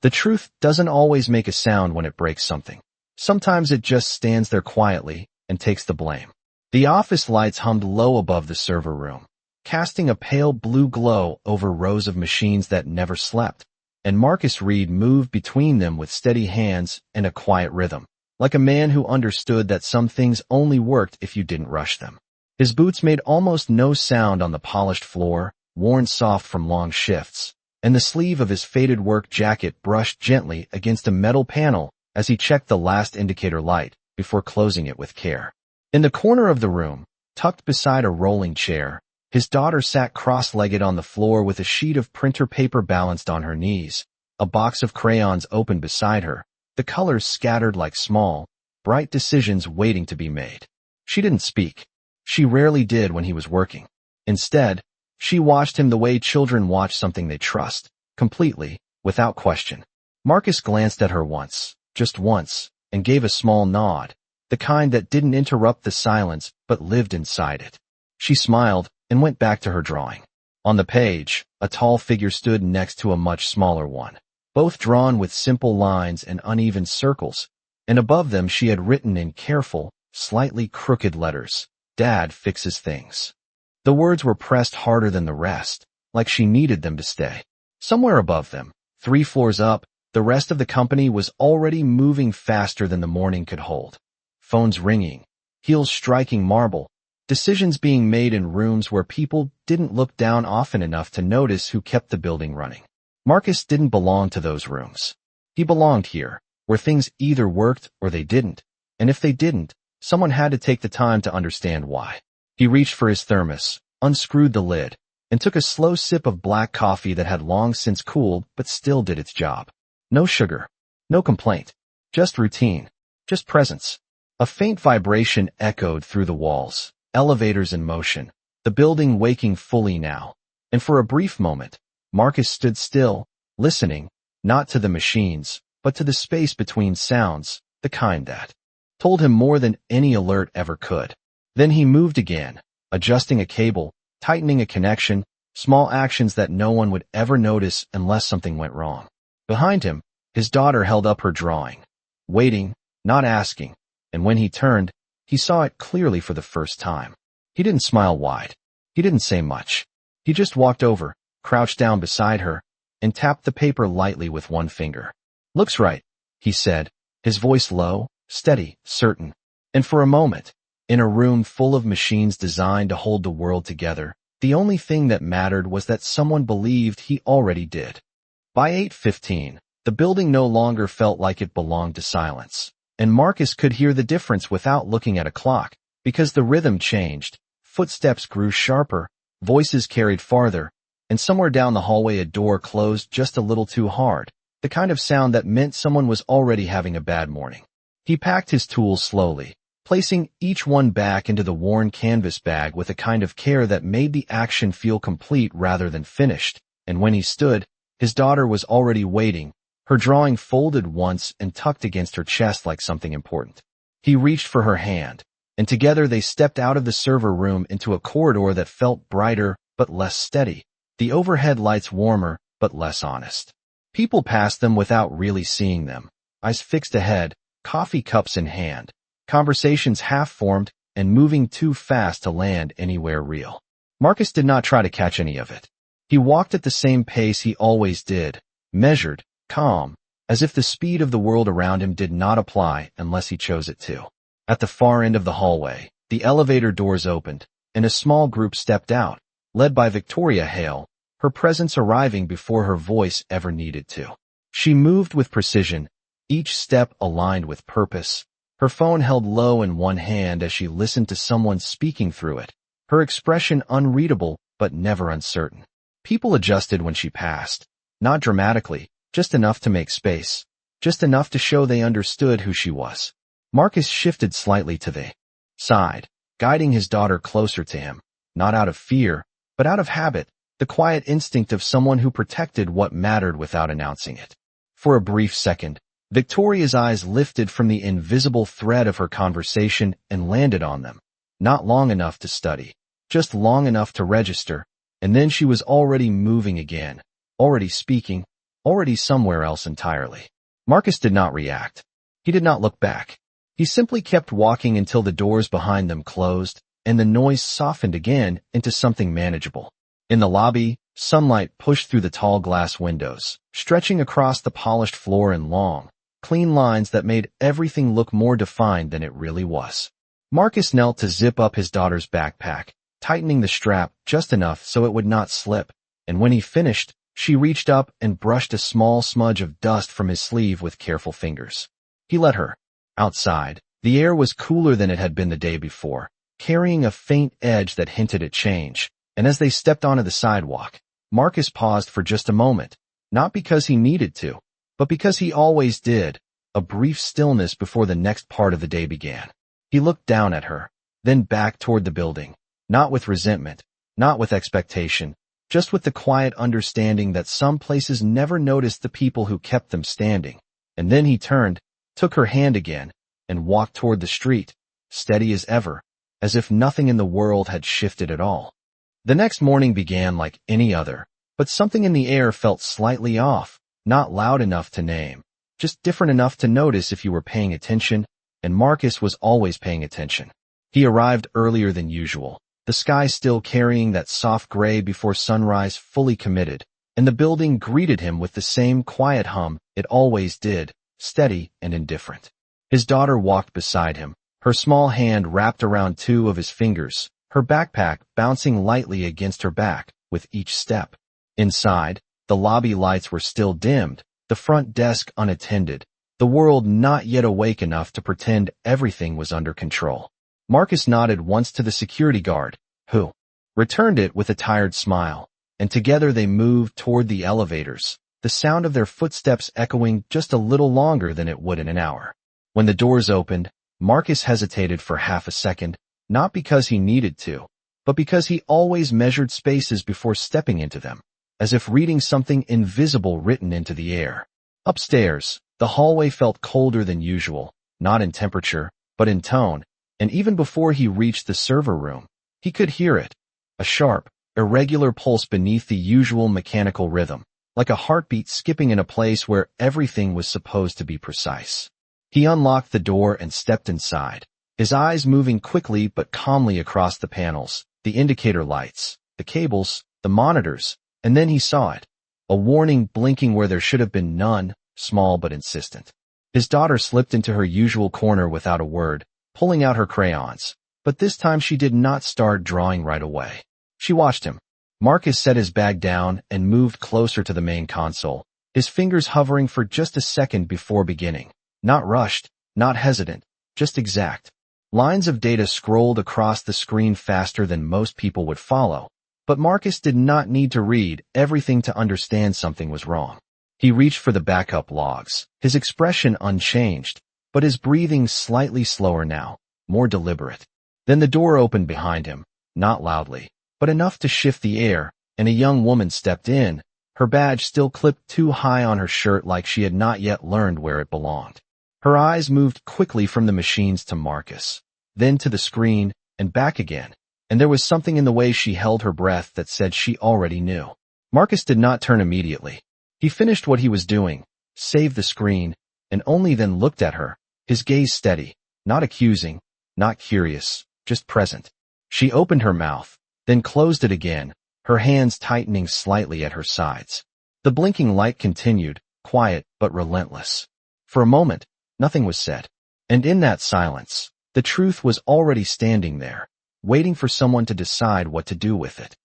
The truth doesn't always make a sound when it breaks something. Sometimes it just stands there quietly and takes the blame. The office lights hummed low above the server room, casting a pale blue glow over rows of machines that never slept, and Marcus Reed moved between them with steady hands and a quiet rhythm, like a man who understood that some things only worked if you didn't rush them. His boots made almost no sound on the polished floor, worn soft from long shifts, and the sleeve of his faded work jacket brushed gently against a metal panel as he checked the last indicator light before closing it with care. In the corner of the room, tucked beside a rolling chair, his daughter sat cross-legged on the floor with a sheet of printer paper balanced on her knees, a box of crayons open beside her, the colors scattered like small, bright decisions waiting to be made. She didn't speak. She rarely did when he was working. Instead, she watched him the way children watch something they trust, completely, without question. Marcus glanced at her once, just once, and gave a small nod, the kind that didn't interrupt the silence but lived inside it. She smiled and went back to her drawing. On the page, a tall figure stood next to a much smaller one, both drawn with simple lines and uneven circles, and above them she had written in careful, slightly crooked letters, "Dad fixes things." The words were pressed harder than the rest, like she needed them to stay. Somewhere above them, 3 floors up, the rest of the company was already moving faster than the morning could hold. Phones ringing, heels striking marble, decisions being made in rooms where people didn't look down often enough to notice who kept the building running. Marcus didn't belong to those rooms. He belonged here, where things either worked or they didn't, and if they didn't, someone had to take the time to understand why. He reached for his thermos, unscrewed the lid, and took a slow sip of black coffee that had long since cooled but still did its job. No sugar, no complaint, just routine, just presence. A faint vibration echoed through the walls, elevators in motion, the building waking fully now. And for a brief moment, Marcus stood still, listening, not to the machines, but to the space between sounds, the kind that told him more than any alert ever could. Then he moved again, adjusting a cable, tightening a connection, small actions that no one would ever notice unless something went wrong. Behind him, his daughter held up her drawing, waiting, not asking, and when he turned, he saw it clearly for the first time. He didn't smile wide. He didn't say much. He just walked over, crouched down beside her, and tapped the paper lightly with one finger. "Looks right," he said, his voice low, steady, certain. And for a moment, in a room full of machines designed to hold the world together, the only thing that mattered was that someone believed he already did. By 8:15, the building no longer felt like it belonged to silence, and Marcus could hear the difference without looking at a clock, because the rhythm changed, footsteps grew sharper, voices carried farther, and somewhere down the hallway a door closed just a little too hard, the kind of sound that meant someone was already having a bad morning. He packed his tools slowly, placing each one back into the worn canvas bag with a kind of care that made the action feel complete rather than finished, and when he stood, his daughter was already waiting, her drawing folded once and tucked against her chest like something important. He reached for her hand, and together they stepped out of the server room into a corridor that felt brighter but less steady, the overhead lights warmer but less honest. People passed them without really seeing them, eyes fixed ahead, coffee cups in hand, conversations half-formed and moving too fast to land anywhere real. Marcus did not try to catch any of it. He walked at the same pace he always did, measured, calm, as if the speed of the world around him did not apply unless he chose it to. At the far end of the hallway, the elevator doors opened, and a small group stepped out, led by Victoria Hale, her presence arriving before her voice ever needed to. She moved with precision, each step aligned with purpose, her phone held low in one hand as she listened to someone speaking through it, her expression unreadable but never uncertain. People adjusted when she passed, not dramatically, just enough to make space, just enough to show they understood who she was. Marcus shifted slightly to the side, guiding his daughter closer to him, not out of fear, but out of habit, the quiet instinct of someone who protected what mattered without announcing it. For a brief second, Victoria's eyes lifted from the invisible thread of her conversation and landed on them, not long enough to study, just long enough to register, and then she was already moving again, already speaking, already somewhere else entirely. Marcus did not react. He did not look back. He simply kept walking until the doors behind them closed, and the noise softened again into something manageable. In the lobby, sunlight pushed through the tall glass windows, stretching across the polished floor in long, clean lines that made everything look more defined than it really was. Marcus knelt to zip up his daughter's backpack, tightening the strap just enough so it would not slip, and when he finished, she reached up and brushed a small smudge of dust from his sleeve with careful fingers. He let her. Outside, the air was cooler than it had been the day before, carrying a faint edge that hinted at change, and as they stepped onto the sidewalk, Marcus paused for just a moment, not because he needed to, but because he always did, a brief stillness before the next part of the day began. He looked down at her, then back toward the building, not with resentment, not with expectation, just with the quiet understanding that some places never noticed the people who kept them standing. And then he turned, took her hand again, and walked toward the street, steady as ever, as if nothing in the world had shifted at all. The next morning began like any other, but something in the air felt slightly off, not loud enough to name, just different enough to notice if you were paying attention, and Marcus was always paying attention. He arrived earlier than usual, the sky still carrying that soft gray before sunrise fully committed, and the building greeted him with the same quiet hum it always did, steady and indifferent. His daughter walked beside him, her small hand wrapped around two of his fingers, her backpack bouncing lightly against her back with each step. Inside, the lobby lights were still dimmed, the front desk unattended, the world not yet awake enough to pretend everything was under control. Marcus nodded once to the security guard, who returned it with a tired smile, and together they moved toward the elevators, the sound of their footsteps echoing just a little longer than it would in an hour. When the doors opened, Marcus hesitated for half a second, not because he needed to, but because he always measured spaces before stepping into them, as if reading something invisible written into the air. Upstairs, the hallway felt colder than usual, not in temperature, but in tone, and even before he reached the server room, he could hear it, a sharp, irregular pulse beneath the usual mechanical rhythm, like a heartbeat skipping in a place where everything was supposed to be precise. He unlocked the door and stepped inside, his eyes moving quickly but calmly across the panels, the indicator lights, the cables, the monitors, and then he saw it, a warning blinking where there should have been none, small but insistent. His daughter slipped into her usual corner without a word, pulling out her crayons, but this time she did not start drawing right away. She watched him. Marcus set his bag down and moved closer to the main console, his fingers hovering for just a second before beginning. Not rushed, not hesitant, just exact. Lines of data scrolled across the screen faster than most people would follow, but Marcus did not need to read everything to understand something was wrong. He reached for the backup logs, his expression unchanged, but his breathing slightly slower now, more deliberate. Then the door opened behind him, not loudly, but enough to shift the air, and a young woman stepped in, her badge still clipped too high on her shirt like she had not yet learned where it belonged. Her eyes moved quickly from the machines to Marcus, then to the screen, and back again, and there was something in the way she held her breath that said she already knew. Marcus did not turn immediately. He finished what he was doing, saved the screen, and only then looked at her, his gaze steady, not accusing, not curious, just present. She opened her mouth, then closed it again, her hands tightening slightly at her sides. The blinking light continued, quiet but relentless. For a moment, nothing was said. And in that silence, the truth was already standing there, waiting for someone to decide what to do with it.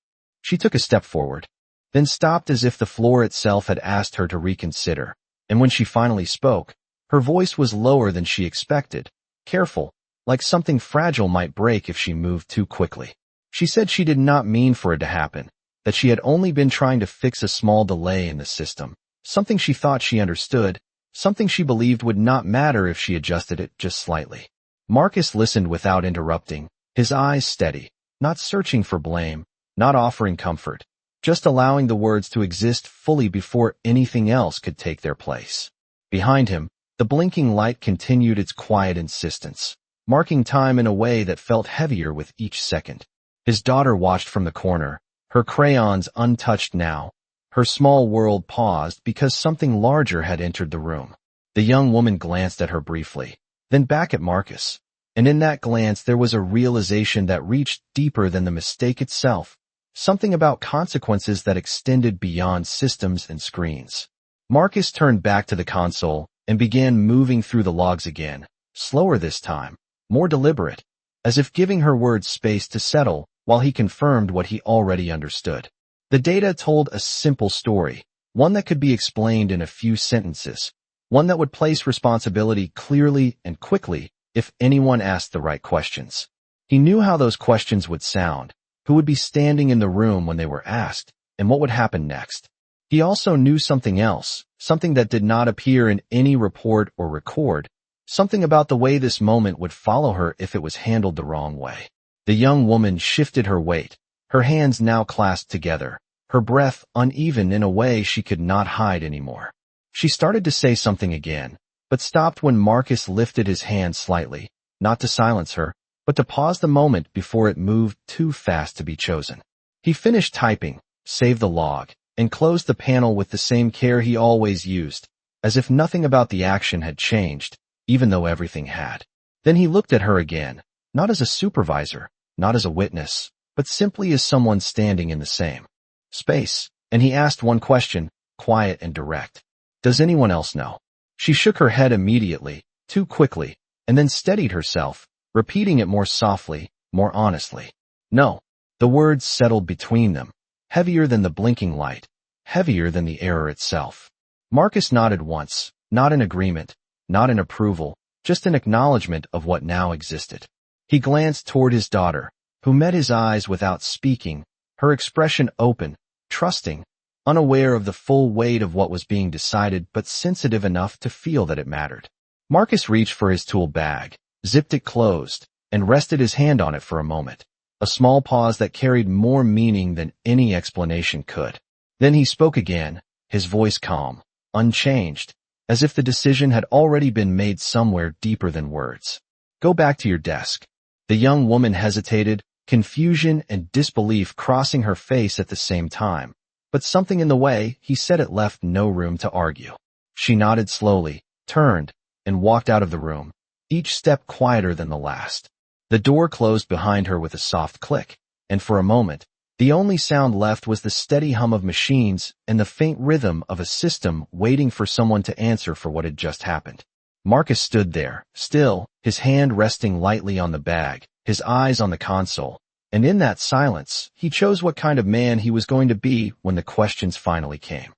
She took a step forward, then stopped as if the floor itself had asked her to reconsider, and when she finally spoke, her voice was lower than she expected, careful, like something fragile might break if she moved too quickly. She said she did not mean for it to happen, that she had only been trying to fix a small delay in the system, something she thought she understood, something she believed would not matter if she adjusted it just slightly. Marcus listened without interrupting, his eyes steady, not searching for blame, not offering comfort, just allowing the words to exist fully before anything else could take their place. Behind him, the blinking light continued its quiet insistence, marking time in a way that felt heavier with each second. His daughter watched from the corner, her crayons untouched now, Her small world paused because something larger had entered the room. The young woman glanced at her briefly, then back at Marcus. And in that glance there was a realization that reached deeper than the mistake itself, something about consequences that extended beyond systems and screens. Marcus turned back to the console and began moving through the logs again, slower this time, more deliberate, as if giving her words space to settle while he confirmed what he already understood. The data told a simple story, one that could be explained in a few sentences, one that would place responsibility clearly and quickly if anyone asked the right questions. He knew how those questions would sound, who would be standing in the room when they were asked, and what would happen next. He also knew something else, something that did not appear in any report or record, something about the way this moment would follow her if it was handled the wrong way. The young woman shifted her weight, her hands now clasped together, her breath uneven in a way she could not hide anymore. She started to say something again, but stopped when Marcus lifted his hand slightly, not to silence her, but to pause the moment before it moved too fast to be chosen. He finished typing, saved the log, and closed the panel with the same care he always used, as if nothing about the action had changed, even though everything had. Then he looked at her again, not as a supervisor, not as a witness, but simply as someone standing in the same space, and he asked one question, quiet and direct. Does anyone else know? She shook her head immediately, too quickly, and then steadied herself, repeating it more softly, more honestly. No. The words settled between them, heavier than the blinking light, heavier than the error itself. Marcus nodded once, not in agreement, not in approval, just an acknowledgement of what now existed. He glanced toward his daughter, who met his eyes without speaking, her expression open, trusting, unaware of the full weight of what was being decided but sensitive enough to feel that it mattered. Marcus reached for his tool bag, zipped it closed, and rested his hand on it for a moment, a small pause that carried more meaning than any explanation could. Then he spoke again, his voice calm, unchanged, as if the decision had already been made somewhere deeper than words. Go back to your desk. The young woman hesitated, confusion and disbelief crossing her face at the same time, but something in the way he said it left no room to argue. She nodded slowly, turned, and walked out of the room, each step quieter than the last. The door closed behind her with a soft click, and for a moment, the only sound left was the steady hum of machines and the faint rhythm of a system waiting for someone to answer for what had just happened. Marcus stood there, still, his hand resting lightly on the bag, his eyes on the console, and in that silence, he chose what kind of man he was going to be when the questions finally came.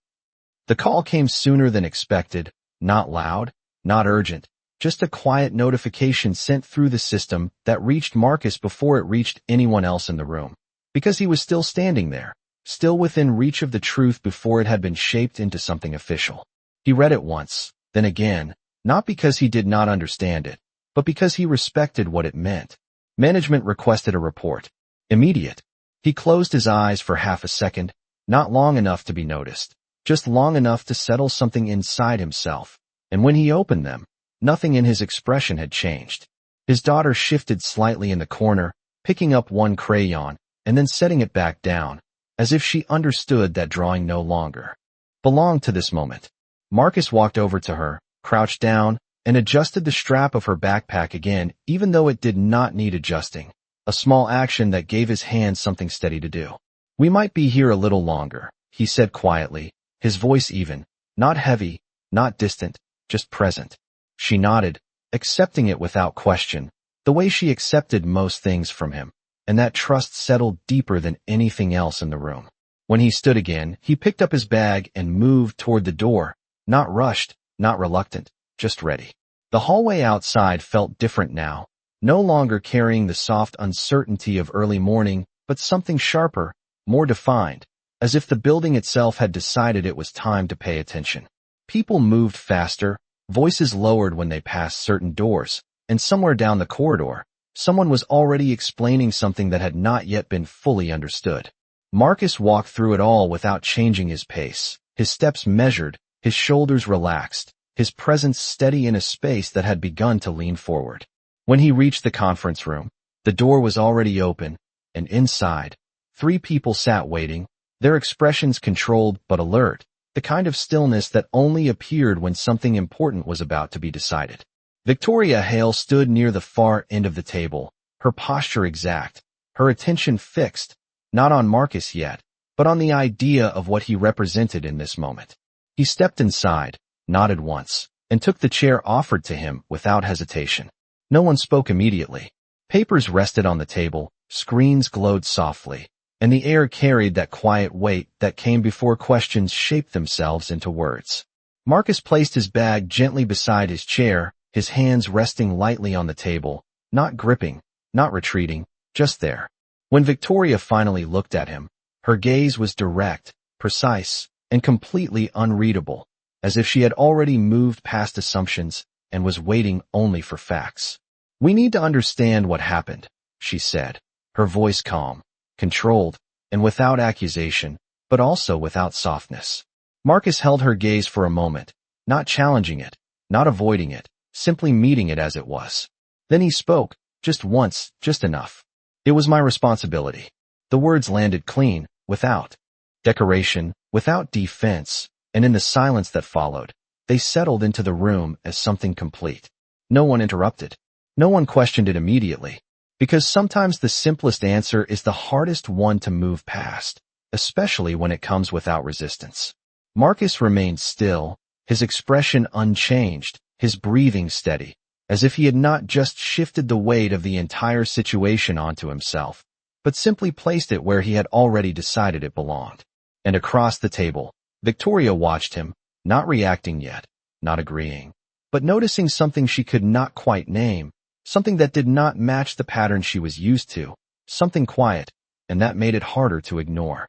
The call came sooner than expected, not loud, not urgent, just a quiet notification sent through the system that reached Marcus before it reached anyone else in the room, because he was still standing there, still within reach of the truth before it had been shaped into something official. He read it once, then again, not because he did not understand it, but because he respected what it meant. Management requested a report. Immediate. He closed his eyes for half a second, not long enough to be noticed, just long enough to settle something inside himself, and when he opened them, nothing in his expression had changed. His daughter shifted slightly in the corner, picking up one crayon, and then setting it back down, as if she understood that drawing no longer belonged to this moment. Marcus walked over to her, crouched down, and adjusted the strap of her backpack again, even though it did not need adjusting, a small action that gave his hands something steady to do. We might be here a little longer, he said quietly, his voice even, not heavy, not distant, just present. She nodded, accepting it without question, the way she accepted most things from him, and that trust settled deeper than anything else in the room. When he stood again, he picked up his bag and moved toward the door, not rushed, not reluctant, just ready. The hallway outside felt different now, no longer carrying the soft uncertainty of early morning, but something sharper, more defined, as if the building itself had decided it was time to pay attention. People moved faster, voices lowered when they passed certain doors, and somewhere down the corridor, someone was already explaining something that had not yet been fully understood. Marcus walked through it all without changing his pace, his steps measured, his shoulders relaxed, his presence steady in a space that had begun to lean forward. When he reached the conference room, the door was already open, and inside, 3 people sat waiting, their expressions controlled but alert, the kind of stillness that only appeared when something important was about to be decided. Victoria Hale stood near the far end of the table, her posture exact, her attention fixed, not on Marcus yet, but on the idea of what he represented in this moment. He stepped inside, nodded once, and took the chair offered to him without hesitation. No one spoke immediately. Papers rested on the table, screens glowed softly, and the air carried that quiet weight that came before questions shaped themselves into words. Marcus placed his bag gently beside his chair, his hands resting lightly on the table, not gripping, not retreating, just there. When Victoria finally looked at him, her gaze was direct, precise, and completely unreadable, as if she had already moved past assumptions and was waiting only for facts. "We need to understand what happened," she said, her voice calm, controlled, and without accusation, but also without softness. Marcus held her gaze for a moment, not challenging it, not avoiding it, simply meeting it as it was. Then he spoke, just once, just enough. "It was my responsibility." The words landed clean, without decoration, without defense, and in the silence that followed, they settled into the room as something complete. No one interrupted. No one questioned it immediately, because sometimes the simplest answer is the hardest one to move past, especially when it comes without resistance. Marcus remained still, his expression unchanged, his breathing steady, as if he had not just shifted the weight of the entire situation onto himself, but simply placed it where he had already decided it belonged. And across the table, Victoria watched him, not reacting yet, not agreeing, but noticing something she could not quite name, something that did not match the pattern she was used to, something quiet, and that made it harder to ignore.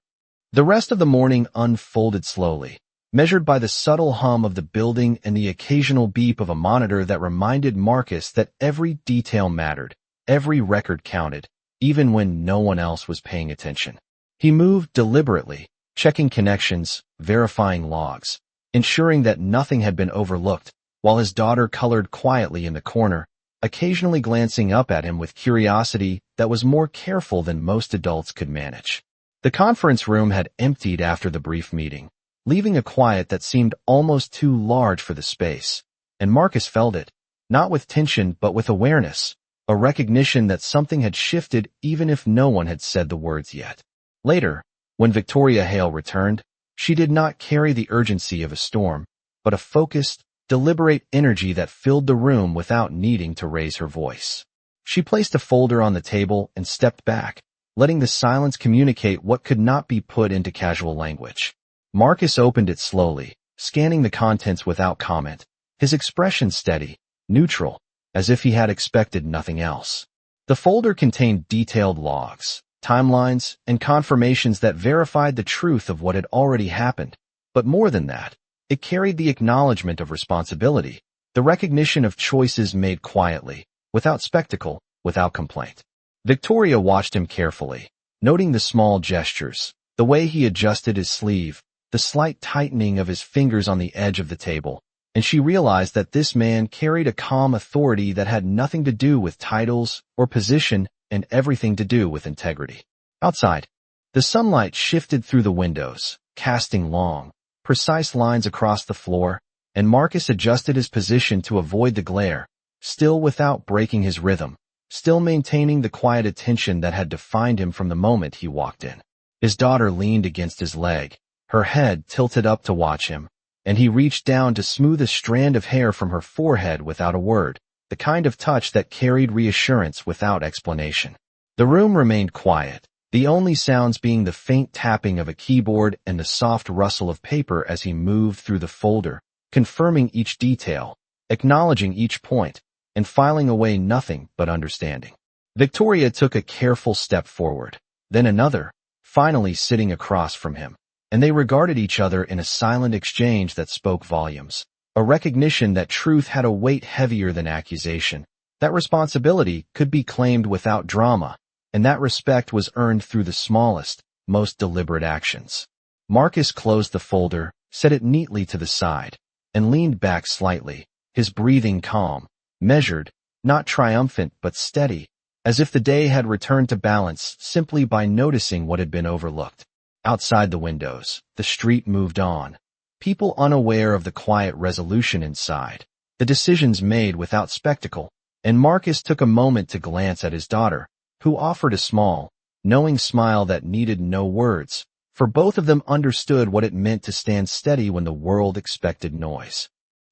The rest of the morning unfolded slowly, measured by the subtle hum of the building and the occasional beep of a monitor that reminded Marcus that every detail mattered, every record counted, even when no one else was paying attention. He moved deliberately, checking connections, verifying logs, ensuring that nothing had been overlooked, while his daughter colored quietly in the corner, occasionally glancing up at him with curiosity that was more careful than most adults could manage. The conference room had emptied after the brief meeting, leaving a quiet that seemed almost too large for the space, and Marcus felt it, not with tension but with awareness, a recognition that something had shifted even if no one had said the words yet. Later, when Victoria Hale returned, she did not carry the urgency of a storm, but a focused, deliberate energy that filled the room without needing to raise her voice. She placed a folder on the table and stepped back, letting the silence communicate what could not be put into casual language. Marcus opened it slowly, scanning the contents without comment, his expression steady, neutral, as if he had expected nothing else. The folder contained detailed logs, timelines, and confirmations that verified the truth of what had already happened, but more than that, it carried the acknowledgement of responsibility, the recognition of choices made quietly, without spectacle, without complaint. Victoria watched him carefully, noting the small gestures, the way he adjusted his sleeve, the slight tightening of his fingers on the edge of the table, and she realized that this man carried a calm authority that had nothing to do with titles or position and everything to do with integrity. Outside, the sunlight shifted through the windows, casting long, precise lines across the floor, and Marcus adjusted his position to avoid the glare, still without breaking his rhythm, still maintaining the quiet attention that had defined him from the moment he walked in. His daughter leaned against his leg, her head tilted up to watch him, and he reached down to smooth a strand of hair from her forehead without a word, the kind of touch that carried reassurance without explanation. The room remained quiet, the only sounds being the faint tapping of a keyboard and the soft rustle of paper as he moved through the folder, confirming each detail, acknowledging each point, and filing away nothing but understanding. Victoria took a careful step forward, then another, finally sitting across from him, and they regarded each other in a silent exchange that spoke volumes, a recognition that truth had a weight heavier than accusation, that responsibility could be claimed without drama, and that respect was earned through the smallest, most deliberate actions. Marcus closed the folder, set it neatly to the side, and leaned back slightly, his breathing calm, measured, not triumphant but steady, as if the day had returned to balance simply by noticing what had been overlooked. Outside the windows, the street moved on. People unaware of the quiet resolution inside, the decisions made without spectacle, and Marcus took a moment to glance at his daughter, who offered a small, knowing smile that needed no words, for both of them understood what it meant to stand steady when the world expected noise.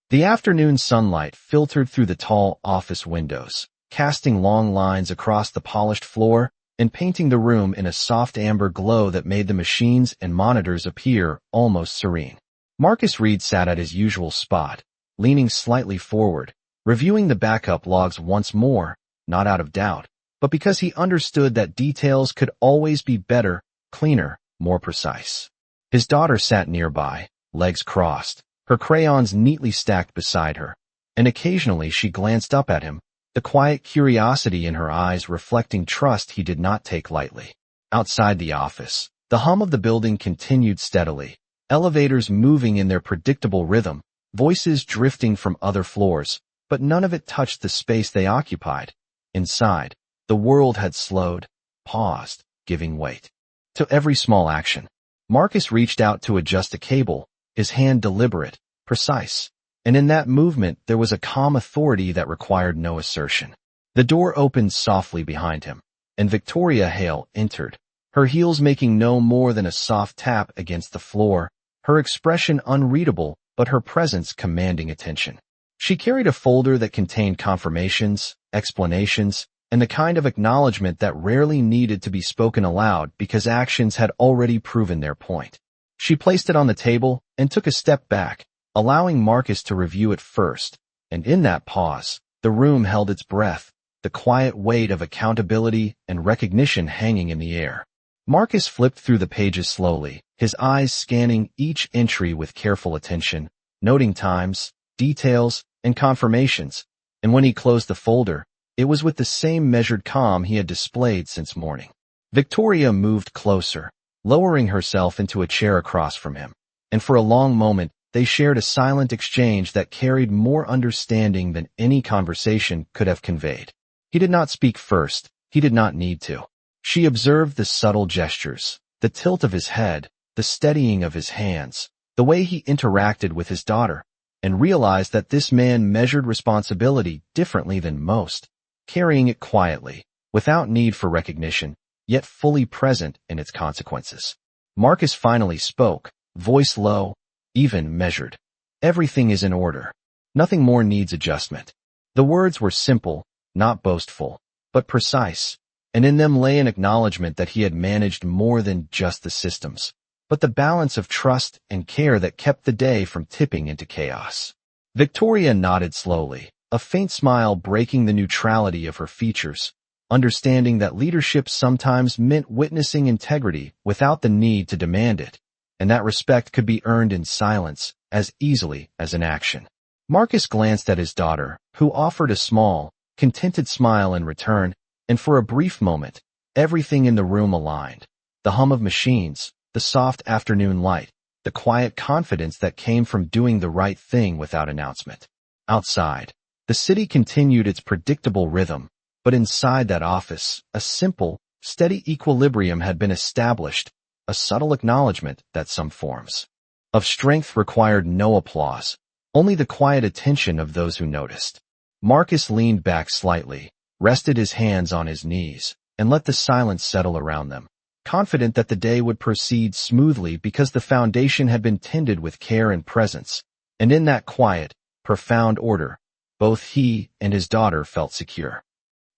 The afternoon sunlight filtered through the tall office windows, casting long lines across the polished floor and painting the room in a soft amber glow that made the machines and monitors appear almost serene. Marcus Reed sat at his usual spot, leaning slightly forward, reviewing the backup logs once more, not out of doubt, but because he understood that details could always be better, cleaner, more precise. His daughter sat nearby, legs crossed, her crayons neatly stacked beside her, and occasionally she glanced up at him, the quiet curiosity in her eyes reflecting trust he did not take lightly. Outside the office, the hum of the building continued steadily, elevators moving in their predictable rhythm, voices drifting from other floors, but none of it touched the space they occupied. Inside, the world had slowed, paused, giving weight to every small action. Marcus reached out to adjust a cable, his hand deliberate, precise, and in that movement there was a calm authority that required no assertion. The door opened softly behind him, and Victoria Hale entered, her heels making no more than a soft tap against the floor, her expression unreadable but her presence commanding attention. She carried a folder that contained confirmations, explanations, and the kind of acknowledgement that rarely needed to be spoken aloud because actions had already proven their point. She placed it on the table and took a step back, allowing Marcus to review it first, and in that pause, the room held its breath, the quiet weight of accountability and recognition hanging in the air. Marcus flipped through the pages slowly, his eyes scanning each entry with careful attention, noting times, details, and confirmations, and when he closed the folder, it was with the same measured calm he had displayed since morning. Victoria moved closer, lowering herself into a chair across from him, and for a long moment they shared a silent exchange that carried more understanding than any conversation could have conveyed. He did not speak first, he did not need to. She observed the subtle gestures, the tilt of his head, the steadying of his hands, the way he interacted with his daughter, and realized that this man measured responsibility differently than most, carrying it quietly, without need for recognition, yet fully present in its consequences. Marcus finally spoke, voice low, even measured. Everything is in order. Nothing more needs adjustment. The words were simple, not boastful, but precise, and in them lay an acknowledgement that he had managed more than just the systems, but the balance of trust and care that kept the day from tipping into chaos. Victoria nodded slowly, a faint smile breaking the neutrality of her features, understanding that leadership sometimes meant witnessing integrity without the need to demand it, and that respect could be earned in silence as easily as in action. Marcus glanced at his daughter, who offered a small, contented smile in return, and for a brief moment, everything in the room aligned. The hum of machines, the soft afternoon light, the quiet confidence that came from doing the right thing without announcement. Outside, the city continued its predictable rhythm, but inside that office, a simple, steady equilibrium had been established, a subtle acknowledgement that some forms of strength required no applause, only the quiet attention of those who noticed. Marcus leaned back slightly, rested his hands on his knees, and let the silence settle around them, confident that the day would proceed smoothly because the foundation had been tended with care and presence, and in that quiet, profound order, both he and his daughter felt secure.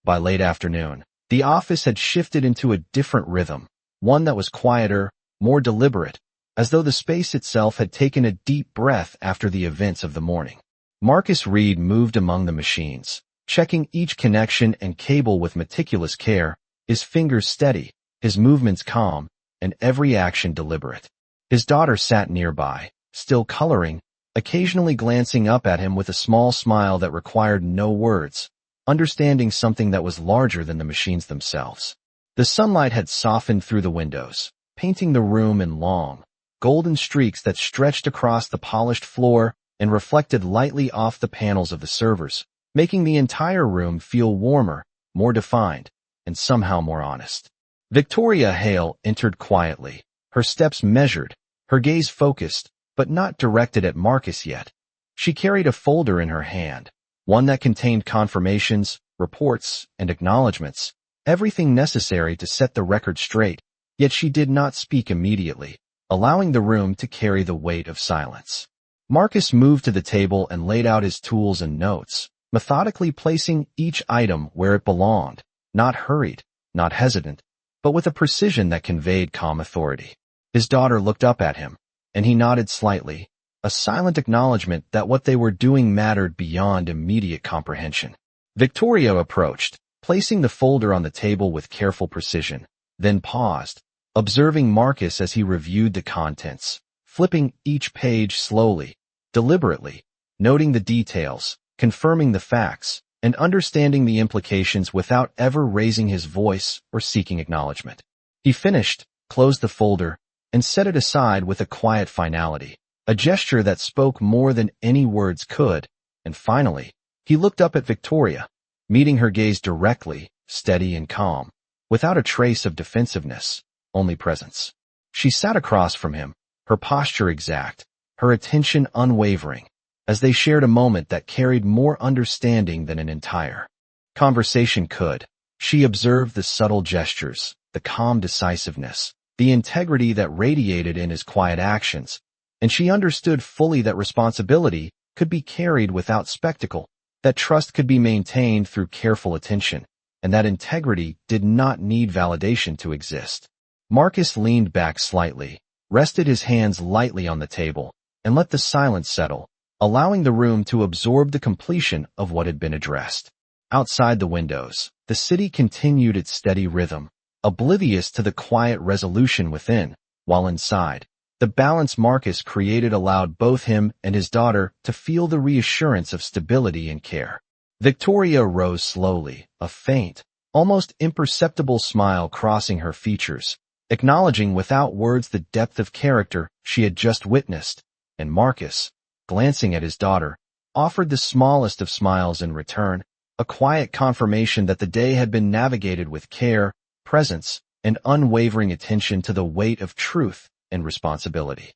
By late afternoon, the office had shifted into a different rhythm, one that was quieter, more deliberate, as though the space itself had taken a deep breath after the events of the morning. Marcus Reed moved among the machines, checking each connection and cable with meticulous care, his fingers steady, his movements calm, and every action deliberate. His daughter sat nearby, still coloring, occasionally glancing up at him with a small smile that required no words, understanding something that was larger than the machines themselves. The sunlight had softened through the windows, painting the room in long, golden streaks that stretched across the polished floor and reflected lightly off the panels of the servers, making the entire room feel warmer, more defined, and somehow more honest. Victoria Hale entered quietly, her steps measured, her gaze focused, but not directed at Marcus yet. She carried a folder in her hand, one that contained confirmations, reports, and acknowledgments, everything necessary to set the record straight, yet she did not speak immediately, allowing the room to carry the weight of silence. Marcus moved to the table and laid out his tools and notes, methodically placing each item where it belonged, not hurried, not hesitant, but with a precision that conveyed calm authority. His daughter looked up at him, and he nodded slightly, a silent acknowledgement that what they were doing mattered beyond immediate comprehension. Victoria approached, placing the folder on the table with careful precision, then paused, observing Marcus as he reviewed the contents, flipping each page slowly, deliberately, noting the details, confirming the facts, and understanding the implications without ever raising his voice or seeking acknowledgement. He finished, closed the folder, and set it aside with a quiet finality, a gesture that spoke more than any words could, and finally, he looked up at Victoria, meeting her gaze directly, steady and calm, without a trace of defensiveness, only presence. She sat across from him, her posture exact, her attention unwavering, as they shared a moment that carried more understanding than an entire conversation could. She observed the subtle gestures, the calm decisiveness, the integrity that radiated in his quiet actions, and she understood fully that responsibility could be carried without spectacle, that trust could be maintained through careful attention, and that integrity did not need validation to exist. Marcus leaned back slightly, rested his hands lightly on the table, and let the silence settle, allowing the room to absorb the completion of what had been addressed. Outside the windows, the city continued its steady rhythm, oblivious to the quiet resolution within, while inside, the balance Marcus created allowed both him and his daughter to feel the reassurance of stability and care. Victoria rose slowly, a faint, almost imperceptible smile crossing her features, acknowledging without words the depth of character she had just witnessed, and Marcus, glancing at his daughter, offered the smallest of smiles in return, a quiet confirmation that the day had been navigated with care, presence, and unwavering attention to the weight of truth and responsibility.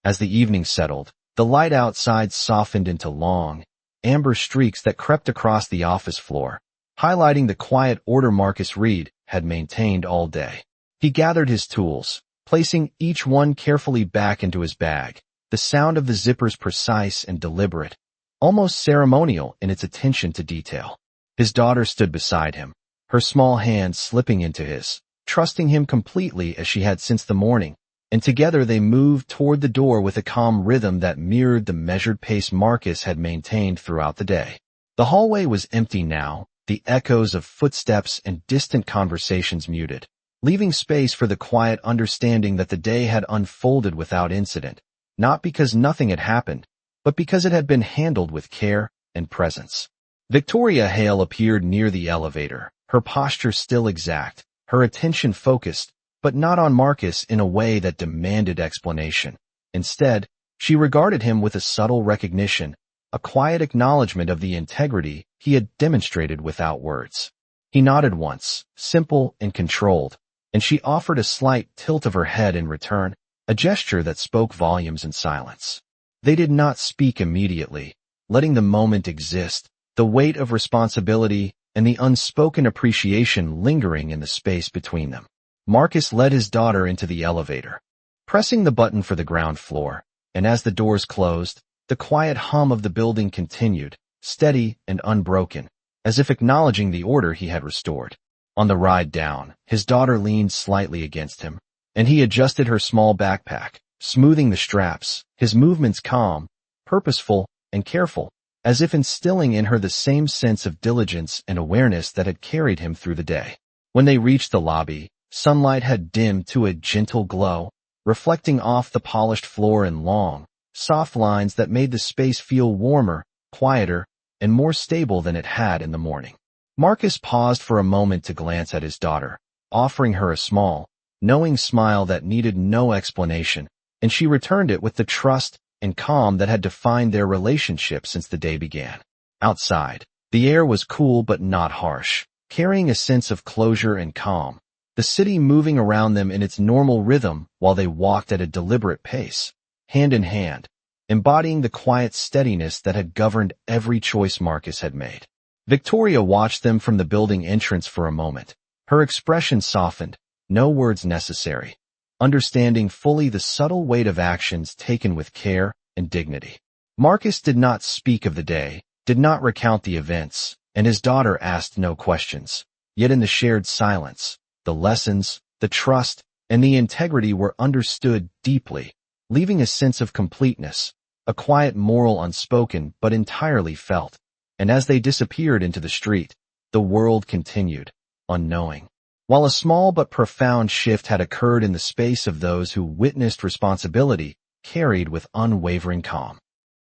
As the evening settled, the light outside softened into long, amber streaks that crept across the office floor, highlighting the quiet order Marcus Reed had maintained all day. He gathered his tools, placing each one carefully back into his bag, the sound of the zippers precise and deliberate, almost ceremonial in its attention to detail. His daughter stood beside him, her small hand slipping into his, trusting him completely as she had since the morning, and together they moved toward the door with a calm rhythm that mirrored the measured pace Marcus had maintained throughout the day. The hallway was empty now, the echoes of footsteps and distant conversations muted, leaving space for the quiet understanding that the day had unfolded without incident, not because nothing had happened, but because it had been handled with care and presence. Victoria Hale appeared near the elevator, her posture still exact, her attention focused, but not on Marcus in a way that demanded explanation. Instead, she regarded him with a subtle recognition, a quiet acknowledgement of the integrity he had demonstrated without words. He nodded once, simple and controlled, and she offered a slight tilt of her head in return, a gesture that spoke volumes in silence. They did not speak immediately, letting the moment exist, the weight of responsibility and the unspoken appreciation lingering in the space between them. Marcus led his daughter into the elevator, pressing the button for the ground floor, and as the doors closed, the quiet hum of the building continued, steady and unbroken, as if acknowledging the order he had restored. On the ride down, his daughter leaned slightly against him, and he adjusted her small backpack, smoothing the straps, his movements calm, purposeful, and careful, as if instilling in her the same sense of diligence and awareness that had carried him through the day. When they reached the lobby, sunlight had dimmed to a gentle glow, reflecting off the polished floor in long, soft lines that made the space feel warmer, quieter, and more stable than it had in the morning. Marcus paused for a moment to glance at his daughter, offering her a small, knowing smile that needed no explanation, and she returned it with the trust and calm that had defined their relationship since the day began. Outside, the air was cool but not harsh, carrying a sense of closure and calm, the city moving around them in its normal rhythm while they walked at a deliberate pace, hand in hand, embodying the quiet steadiness that had governed every choice Marcus had made. Victoria watched them from the building entrance for a moment. Her expression softened, no words necessary, understanding fully the subtle weight of actions taken with care and dignity. Marcus did not speak of the day, did not recount the events, and his daughter asked no questions. Yet in the shared silence, the lessons, the trust, and the integrity were understood deeply, leaving a sense of completeness, a quiet moral unspoken but entirely felt. And as they disappeared into the street, the world continued, unknowing. While a small but profound shift had occurred in the space of those who witnessed responsibility carried with unwavering calm.